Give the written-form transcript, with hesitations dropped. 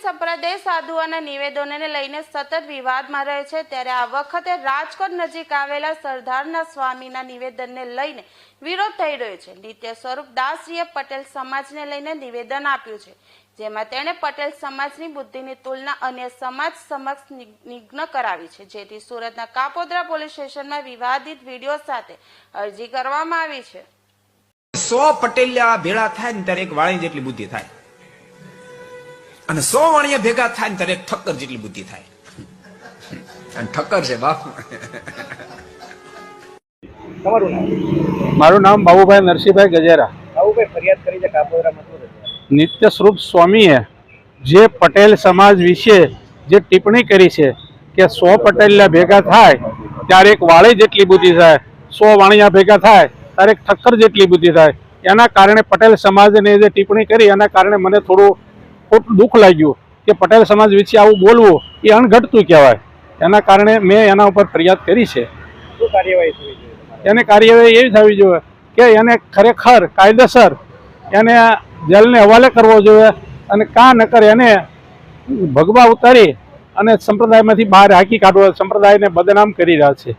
સંપ્રદાય સાધુઓના નિવેદનોને લઈને સતત વિવાદમાં રહે છે, ત્યારે આ વખતે રાજકોટ નજીક આવેલા સરદારના સ્વામીના નિવેદનને લઈને વિરોધ થઈ રહ્યો છે। નિત્ય સ્વરૂપ દાસજીએ પટેલ સમાજને લઈને નિવેદન આપ્યું છે, જેમાં તેણે પટેલ સમાજની બુદ્ધિની તુલના અન્ય સમાજ સમક્ષ નિગ્ન કરાવી છે, જેથી સુરતના કાપોદ્રા પોલીસ સ્ટેશનમાં વિવાદિત વિડીયો સાથે અરજી કરવામાં આવી છે। 100 પટેલિયા ભેળા થાય ને ત્યારે એક વાળી જેટલી બુદ્ધિ થાય, અને 100 વાણિયા ભેગા થાય ને ત્યારે એક ઠક્કર જેટલી બુદ્ધિ થાય, અને ઠક્કર છે બાપ। તમારું નામ? મારું નામ બાબુભાઈ નરસિંહભાઈ ગજેરા। બાબુભાઈ, ફરિયાદ કરી છે કાપોદ્રામાં શું થયું? નિત્ય સ્વરૂપ સ્વામીએ જે પટેલ સમાજ વિશે જે ટિપ્પણી કરી છે કે 100 પટેલિયા ભેગા થાય ત્યારે એક વાળી જેટલી બુદ્ધિ થાય, 100 વાણિયા ભેગા થાય ત્યારે એક ઠક્કર જેટલી બુદ્ધિ થાય, એના કારણે પટેલ સમાજને જે ટિપ્પણી કરી એના કારણે મને થોડું ખોટું દુઃખ લાગ્યું કે પટેલ સમાજ વિશે આવું બોલવું એ અણઘડતું કહેવાય। એના કારણે મેં એના ઉપર ફરિયાદ કરી છે। શું કાર્યવાહી થવી જોઈએ? એને કાર્યવાહી એવી થવી જોઈએ કે એને ખરેખર કાયદેસર એને જેલને હવાલે કરવો જોઈએ, અને કાં નકર એને ભગવા ઉતારી અને સંપ્રદાયમાંથી બહાર હાંકી કાઢવો, સંપ્રદાયને બદનામ કરી રહ્યા છે।